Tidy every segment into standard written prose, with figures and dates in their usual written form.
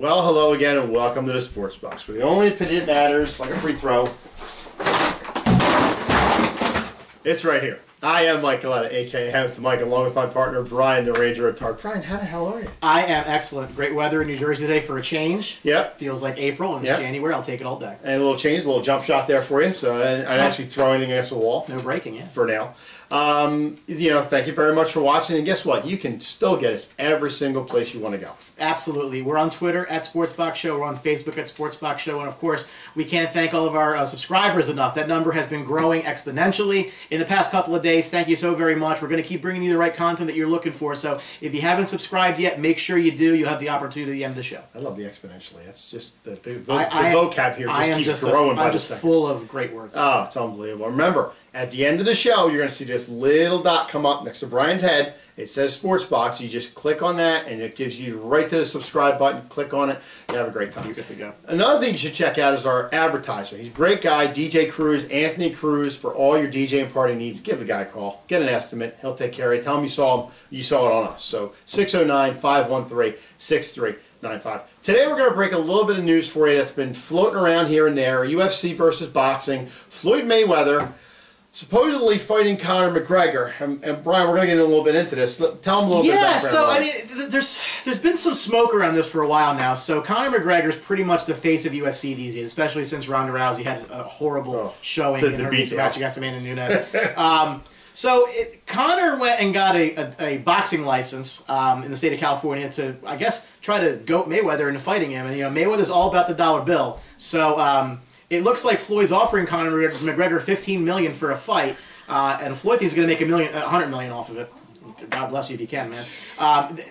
Well, hello again and welcome to the Sports Box, where the only opinion matters, like a free throw. It's right here. I am Mike Galetta, a.k.a. Hamilton Mike, along with my partner, Brian the Ranger at Tark. Brian, how the hell are you? I am excellent. Great weather in New Jersey today for a change. Yep. Feels like April and it's January. I'll take it all day. And a little change, a little jump shot there for you, so I didn't actually throw anything against the wall. No breaking, yeah. For now. Thank you very much for watching, and guess what? You can still get us every single place you want to go. Absolutely. We're on Twitter at Sportsbox Show. We're on Facebook at Sportsbox Show. And, of course, we can't thank all of our subscribers enough. That number has been growing exponentially in the past couple of days. Thank you so very much. We're going to keep bringing you the right content that you're looking for. So if you haven't subscribed yet, make sure you do. You'll have the opportunity at the end of the show. I love the exponentially. That's just the vocab here just keeps growing by the second. I'm just full of great words. Oh, it's unbelievable. Remember, at the end of the show, you're going to see this little dot come up next to Brian's head. It says Sports Box. You just click on that, and it gives you right to the subscribe button. Click on it. You have a great time. You're good to go. Another thing you should check out is our advertiser. He's a great guy, DJ Cruz, Anthony Cruz, for all your DJ and party needs. Give the guy a call. Get an estimate. He'll take care of you. Tell him you saw it on us. So 609-513-6395. Today we're going to break a little bit of news for you that's been floating around here and there. UFC versus boxing. Floyd Mayweather supposedly fighting Conor McGregor, and Brian, we're going to get a little bit into this. Tell him a little bit about background. Yeah, so I mean, there's been some smoke around this for a while now. So Conor McGregor is pretty much the face of UFC these days, especially since Ronda Rousey had a horrible showing in her recent match against Amanda Nunes. Conor went and got a boxing license in the state of California to, I guess, try to goat Mayweather into fighting him. And Mayweather's all about the dollar bill. So it looks like Floyd's offering Conor McGregor $15 million for a fight, and Floyd thinks he's going to make $100 million off of it. God bless you if you can, man.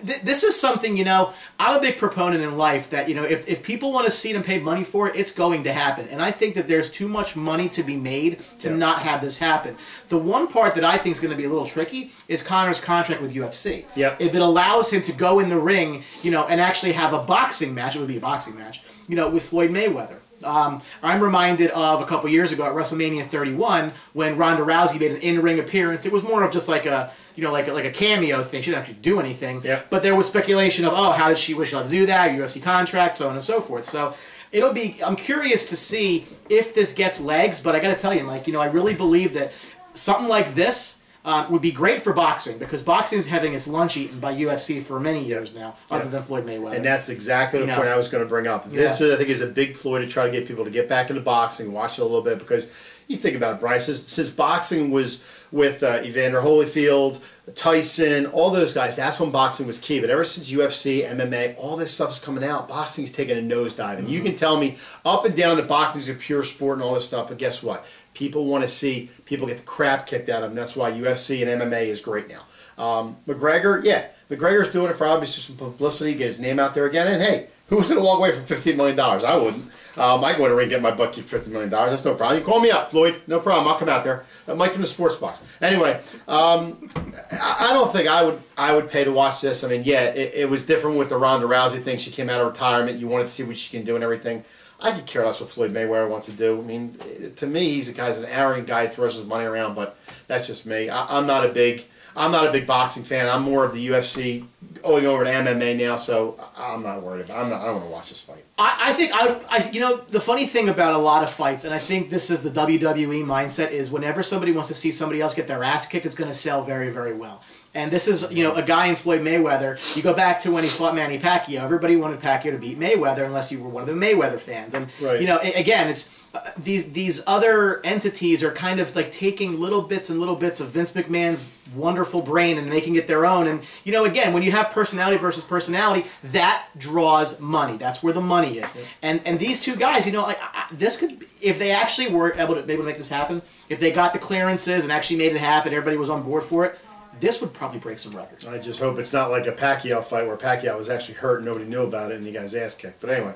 This is something, I'm a big proponent in life that, if people want to see them pay money for it, it's going to happen. And I think that there's too much money to be made to not have this happen. The one part that I think is going to be a little tricky is Conor's contract with UFC. Yep. If it allows him to go in the ring, and actually have a boxing match, it would be a boxing match, with Floyd Mayweather. I'm reminded of a couple years ago at WrestleMania 31 when Ronda Rousey made an in-ring appearance. It was more of just like a like a cameo thing. She didn't actually do anything. Yep. But there was speculation of, how did she wish to do that? UFC contract, so on and so forth. So I'm curious to see if this gets legs. But I got to tell you, Mike, I really believe that something like this would be great for boxing, because boxing is having its lunch eaten by UFC for many years now, other than Floyd Mayweather. And that's exactly the point I was going to bring up. This, I think, is a big ploy to try to get people to get back into boxing, watch it a little bit, because you think about it, Bryce, since boxing was with Evander Holyfield, Tyson, all those guys, that's when boxing was key. But ever since UFC, MMA, all this stuff is coming out, boxing's taking a nosedive. And you can tell me up and down that boxing's a pure sport and all this stuff, but guess what? People want to see people get the crap kicked out of them. That's why UFC and MMA is great now. McGregor, McGregor's doing it for obviously some publicity, get his name out there again. And hey, who's going to walk away from $15 million? I wouldn't. I go in the ring and get my butt kicked $50 million. That's no problem. You call me up, Floyd. No problem. I'll come out there. Mike from the Sports Box. Anyway, I don't think I would pay to watch this. I mean, it was different with the Ronda Rousey thing. She came out of retirement. You wanted to see what she can do and everything. I could care less what Floyd Mayweather wants to do. I mean, to me, he's an arrogant guy who throws his money around, but that's just me. I'm not a big boxing fan. I'm more of the UFC going over to MMA now, so I'm not worried about it. I don't want to watch this fight. I think the funny thing about a lot of fights, and I think this is the WWE mindset, is whenever somebody wants to see somebody else get their ass kicked, it's going to sell very, very well. And this is, a guy in Floyd Mayweather. You go back to when he fought Manny Pacquiao. Everybody wanted Pacquiao to beat Mayweather unless you were one of the Mayweather fans. And, again, it's these other entities are kind of like taking little bits of Vince McMahon's wonderful brain and making it their own. And, again, when you have personality versus personality, that draws money. That's where the money is. And these two guys, this could, if they actually were able to make this happen, if they got the clearances and actually made it happen, everybody was on board for it, this would probably break some records. I just hope it's not like a Pacquiao fight where Pacquiao was actually hurt and nobody knew about it and he got his ass kicked. But anyway,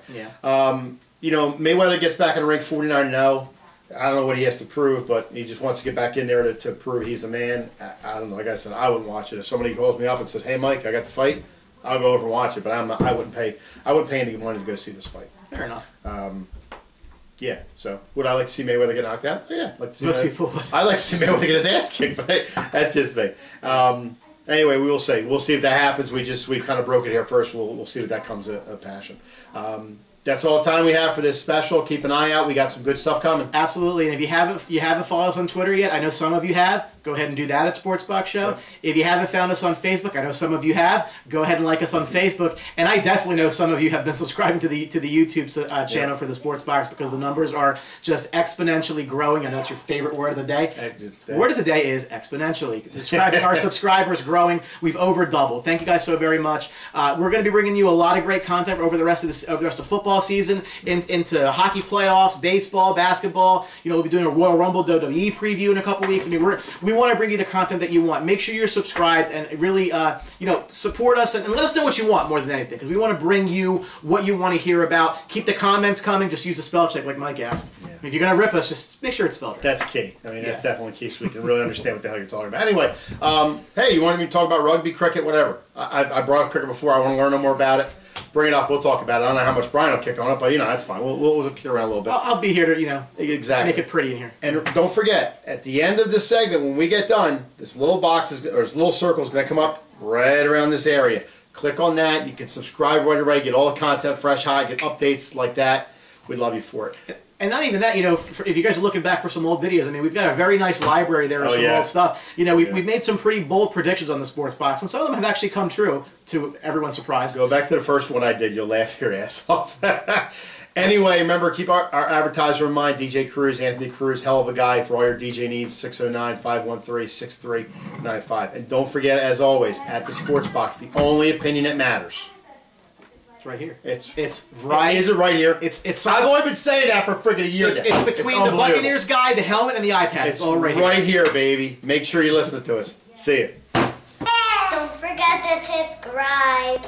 Mayweather gets back in the ring 49-0. I don't know what he has to prove, but he just wants to get back in there to prove he's the man. I don't know. Like I said, I wouldn't watch it. If somebody calls me up and says, "Hey, Mike, I got the fight," I'll go over and watch it. But I wouldn't pay any money to go see this fight. Fair enough. Yeah, so would I like to see Mayweather get knocked out? Yeah, I'd like to see most people would. I'd like to see Mayweather get his ass kicked, but that's just me. Anyway, we will see. We'll see if that happens. We kind of broke it here first. We'll see if that comes a passion. That's all the time we have for this special. Keep an eye out. We got some good stuff coming. Absolutely. And if you haven't followed us on Twitter yet, I know some of you have. Go ahead and do that at Sports Box Show. Yep. If you haven't found us on Facebook, I know some of you have. Go ahead and like us on Facebook. And I definitely know some of you have been subscribing to the YouTube channel for the Sports Box because the numbers are just exponentially growing. I know it's your favorite word of the day. Word of the day is exponentially. Our subscribers growing. We've over doubled. Thank you guys so very much. We're going to be bringing you a lot of great content over the rest of football season, into hockey playoffs, baseball, basketball. We'll be doing a Royal Rumble WWE preview in a couple weeks. I mean, we want to bring you the content that you want. Make sure you're subscribed and really, support us and let us know what you want more than anything, because we want to bring you what you want to hear about. Keep the comments coming. Just use a spell check like Mike asked. Yeah. If you're going to rip us, just make sure it's spelled right. That's key. I mean, that's definitely key, so we can really understand what the hell you're talking about. Anyway, hey, you wanted me to talk about rugby, cricket, whatever. I brought up cricket before. I want to learn no more about it. Bring it up. We'll talk about it. I don't know how much Brian will kick on it, but that's fine. We'll kick it around a little bit. I'll be here to exactly make it pretty in here. And don't forget, at the end of this segment, when we get done, this little box this little circle is going to come up right around this area. Click on that. You can subscribe right away. Get all the content fresh, hot. Get updates like that. We'd love you for it. And not even that, if you guys are looking back for some old videos, I mean, we've got a very nice library there of some old stuff. We've made some pretty bold predictions on the Sports Box, and some of them have actually come true, to everyone's surprise. Go back to the first one I did. You'll laugh your ass off. Anyway, remember, keep our advertiser in mind, DJ Cruz, Anthony Cruz, hell of a guy for all your DJ needs, 609-513-6395. And don't forget, as always, at the Sports Box, the only opinion that matters. Right here. It's right. Is it right here? I've only been saying that for friggin' a year now. It's between the Buccaneers guy, the helmet, and the iPad. It's all right here. Right here, baby. Make sure you listen to us. See you. Don't forget to subscribe.